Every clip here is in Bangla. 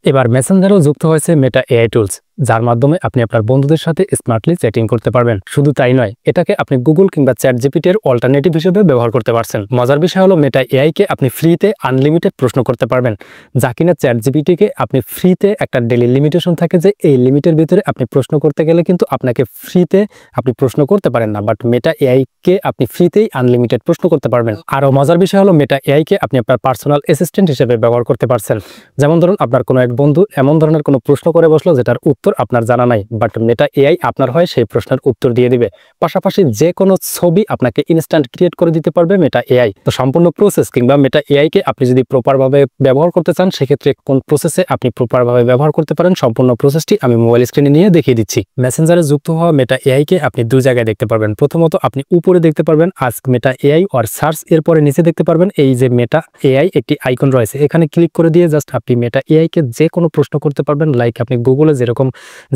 এবার মেসেঞ্জারেও যুক্ত হয়েছে মেটা এআই টুলস, যার মাধ্যমে আপনি আপনার বন্ধুদের সাথে স্মার্টলি চ্যাটিং করতে পারবেন। শুধু তাই নয়, এটাকে আপনি গুগল কিংবা চ্যাট জিপিটি এর অল্টারনেটিভ হিসেবে ব্যবহার করতে পারছেন। মজার বিষয় হলো মেটা এআই কে আপনি ফ্রিতে আনলিমিটেড প্রশ্ন করতে পারবেন, যা কিনা চ্যাট জিপিটি কে আপনি ফ্রিতে একটা ডেইলি লিমিটেশন থাকে যে এই লিমিটের ভিতরে আপনি প্রশ্ন করতে গেলে কিন্তু আপনাকে ফ্রিতে আপনি প্রশ্ন করতে পারেন না, বাট মেটা এআই কে আপনি ফ্রিতেই আনলিমিটেড প্রশ্ন করতে পারবেন। আরও মজার বিষয় হলো মেটা এআই কে আপনি আপনার পার্সোনাল অ্যাসিস্ট্যান্ট হিসেবে ব্যবহার করতে পারছেন। যেমন ধরুন আপনার কোনো এক বন্ধু এমন ধরনের কোনো প্রশ্ন করে বসলো যেটার উত্তর আপনার জানা নাই, বাট মেটা এআই আপনার হয় সেই প্রশ্নের উত্তর দিয়ে দিবে। পাশাপাশি যে কোনো ছবি আপনাকে ইনস্ট্যান্ট ক্রিয়েট করে দিতে পারবে মেটা এআই। তো সম্পূর্ণ প্রসেস কিংবা মেটা এআই কে আপনি যদি প্রপারভাবে ব্যবহার করতে চান, সেক্ষেত্রে কোন প্রসেসে আপনি প্রপারভাবে ব্যবহার করতে পারেন সম্পূর্ণ প্রসেসটি আমি মোবাইল স্ক্রিনে নিয়ে দেখিয়ে দিচ্ছি। মেসেঞ্জারে যুক্ত হওয়া মেটা এআই কে আপনি দুই জায়গায় দেখতে পারবেন। প্রথমত আপনি উপরে দেখতে পারবেন ask Meta AI or search, এরপরে নিচে দেখতে পারবেন এই যে মেটা এআই একটি আইকন রয়েছে, এখানে ক্লিক করে দিয়ে জাস্ট আপনি মেটা এআই কে যে কোনো প্রশ্ন করতে পারবেন। লাইক আপনি গুগলে যেরকম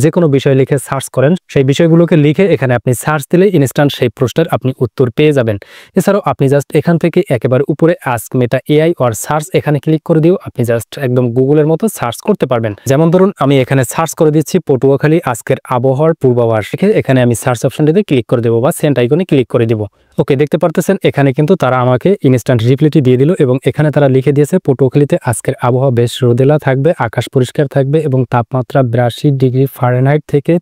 যে কোনো বিষয় লিখে সার্চ করেন, সেই বিষয়গুলোকে লিখে এখানে আপনি সার্চ দিলে ইনস্ট্যান্ট সেই প্রশ্নের আপনি উত্তর পেয়ে যাবেন। এছাড়াও আপনি জাস্ট এখান থেকে একেবারে উপরে ask Meta AI or search এখানে ক্লিক করে দিও আপনি জাস্ট একদম গুগলের মতো সার্চ করতে পারবেন। যেমন ধরুন আমি এখানে সার্চ করে দিচ্ছি পটুয়াখালী আজকের আবহাওয়ার পূর্বাভাস, এখানে আমি সার্চ অপশনটিতে ক্লিক করে দেবো বা সেন্ড আইকনে ক্লিক করে দিব। ওকে, দেখতে পারতেছেন এখানে কিন্তু তারা আমাকে ইনস্ট্যান্ট রিপ্লাইটি দিয়ে দিল এবং এখানে তারা লিখে দিয়েছে পটুয়াখালীতে আজকের আবহাওয়া বেশ রোদেলা থাকবে, আকাশ পরিষ্কার থাকবে এবং তাপমাত্রা 82 ডিগ্রি ফারেনহাইট থেকে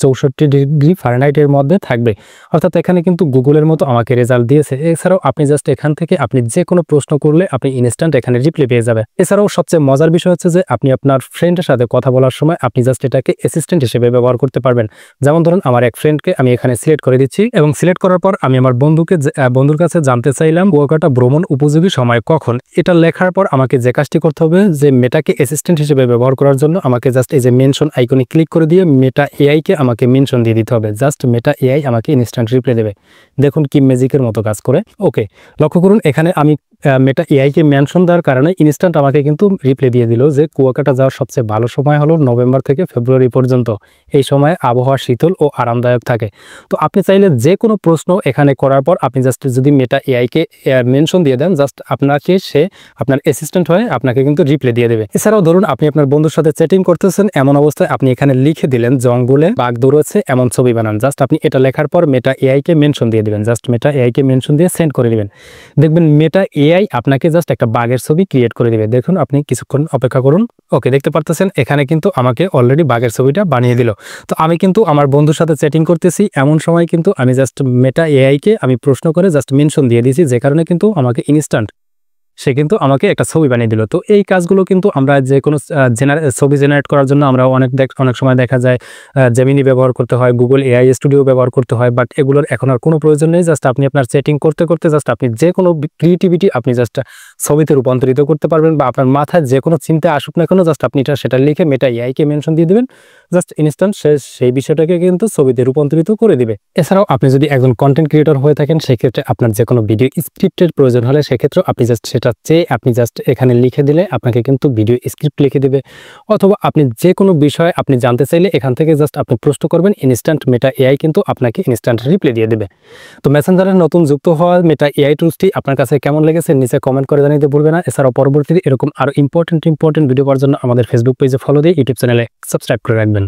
64 ডিগ্রি ফারেনহাইটের মধ্যে থাকবে। অর্থাৎ এখানে কিন্তু গুগলের মতো আমাকে রেজাল্ট দিয়েছে। এছাড়াও আপনি জাস্ট এখান থেকে আপনি যে কোনো প্রশ্ন করলে আপনি ইনস্ট্যান্ট এখানে রিপ্লাই পেয়ে যাবে। এছাড়াও সবচেয়ে মজার বিষয় হচ্ছে যে আপনি আপনার ফ্রেন্ডের সাথে কথা বলার সময় আপনি জাস্ট এটাকে অ্যাসিস্ট্যান্ট হিসেবে ব্যবহার করতে পারবেন। যেমন ধরুন আমার এক ফ্রেন্ডকে আমি এখানে সিলেক্ট করে দিচ্ছি এবং সিলেক্ট করার পর আমি আমার বন্ধুর কাছে জানতে চাইলাম কুয়াকাটা ভ্রমণ উপযোগী সময় কখন। এটা লেখার পর আমাকে যে কাজটি করতে হবে যে মেটাকে অ্যাসিস্ট্যান্ট হিসেবে ব্যবহার করার জন্য আমাকে জাস্ট এই যে মেনশন আইকনে ক্লিক করে দিয়ে মেটা এআই কে আমাকে মেনশন দিয়ে দিতে হবে। জাস্ট মেটা এআই আমাকে ইনস্ট্যান্ট রিপ্লাই দেবে। দেখুন কি ম্যাজিকের মতো কাজ করে। ওকে, লক্ষ্য করুন এখানে আমি মেটা এআই কে মেনশন দেওয়ার কারণে ইনস্ট্যান্ট আমাকে কিন্তু রিপ্লাই দিয়ে দিল যে কুয়াকাটা যাওয়ার সবচেয়ে ভালো সময় হলো নভেম্বর থেকে ফেব্রুয়ারি পর্যন্ত। এই সময় আবহাওয়া শীতল ও আরামদায়ক থাকে। তো আপনি চাইলে যে কোনো প্রশ্ন এখানে করার পর আপনি জাস্ট যদি মেটা এআই কে মেনশন দিয়ে দেন, জাস্ট আপনাকে সে আপনার অ্যাসিস্ট্যান্ট হয়ে আপনাকে কিন্তু রিপ্লাই দিয়ে দেবে। এছাড়াও ধরুন আপনি আপনার বন্ধুর সাথে চ্যাটিং করতেছেন, এমন অবস্থায় আপনি এখানে লিখে দিলেন জঙ্গলে বাঘ দৌড়াচ্ছে এমন ছবি বানান। জাস্ট আপনি এটা লেখার পর মেটা এআই কে মেনশন দিয়ে দিবেন। জাস্ট মেটা এআই কে মেনশন দিয়ে সেন্ড করে দিবেন। দেখবেন মেটা এআই আপনাকে জাস্ট একটা বাঘের ছবি ক্রিয়েট করে দিবে। দেখুন আপনি কিছুক্ষণ অপেক্ষা করুন। ওকে, দেখতে পারতেছেন এখানে কিন্তু আমাকে অলরেডি বাঘের ছবিটা বানিয়ে দিল। তো আমি কিন্তু আমার বন্ধুর সাথে চ্যাটিং করতেছি, এমন সময় কিন্তু আমি জাস্ট মেটা এআই কে আমি প্রশ্ন করে জাস্ট মেনশন দিয়ে দিয়েছি, যে কারণে কিন্তু আমাকে ইনস্ট্যান্ট সে কিন্তু আমাকে একটা ছবি বানিয়ে দিল। তো এই কাজগুলো কিন্তু আমরা যে কোনো ছবি জেনারেট করার জন্য আমরা অনেক সময় দেখা যায় জেমিনি ব্যবহার করতে হয়, গুগল এআই স্টুডিও ব্যবহার করতে হয়, বাট এগুলোর এখন আর কোনো প্রয়োজন নেই। জাস্ট আপনি আপনার চ্যাটিং করতে করতে জাস্ট আপনি যে কোনো ক্রিয়েটিভিটি আপনি জাস্ট ছবিতে রূপান্তরিত করতে পারবেন, বা আপনার মাথায় যে কোনো চিন্তা আসুক না কেন জাস্ট আপনি সেটা লিখে মেটা এআইকে মেনশন দিয়ে দেবেন, জাস্ট ইনস্ট্যান্ট সেই বিষয়টাকে কিন্তু ছবিতে রূপান্তরিত করে দিবে। এছাড়াও আপনি যদি একজন কন্টেন্ট ক্রিয়েটর হয়ে থাকেন, সেক্ষেত্রে আপনার যে কোনো ভিডিও স্ক্রিপ্টের প্রয়োজন হলে সেক্ষেত্রেও আপনি জাস্ট সেটা চেয়ে আপনি জাস্ট এখানে লিখে দিলে আপনাকে কিন্তু ভিডিও স্ক্রিপ্ট লিখে দিবে। অথবা আপনি যে কোনো বিষয়ে আপনি জানতে চাইলে এখান থেকে জাস্ট আপনি প্রশ্ন করবেন, ইনস্ট্যান্ট মেটা এআই কিন্তু আপনাকে ইনস্ট্যান্ট রিপ্লাই দিয়ে দেবে। তো মেসেঞ্জারের নতুন যুক্ত হওয়া মেটা এআই টুলসটি আপনার কাছে কেমন লেগেছে নিচে কমেন্ট করে জানাতে ভুলবে না। এছাড়াও পরবর্তীতে এরকম আরো ইম্পর্টেন্ট ভিডিও পাওয়ার জন্য আমাদের ফেসবুক পেজে ফলো দিয়ে ইউটিউব চ্যানেলে সাবস্ক্রাইব করে রাখবেন।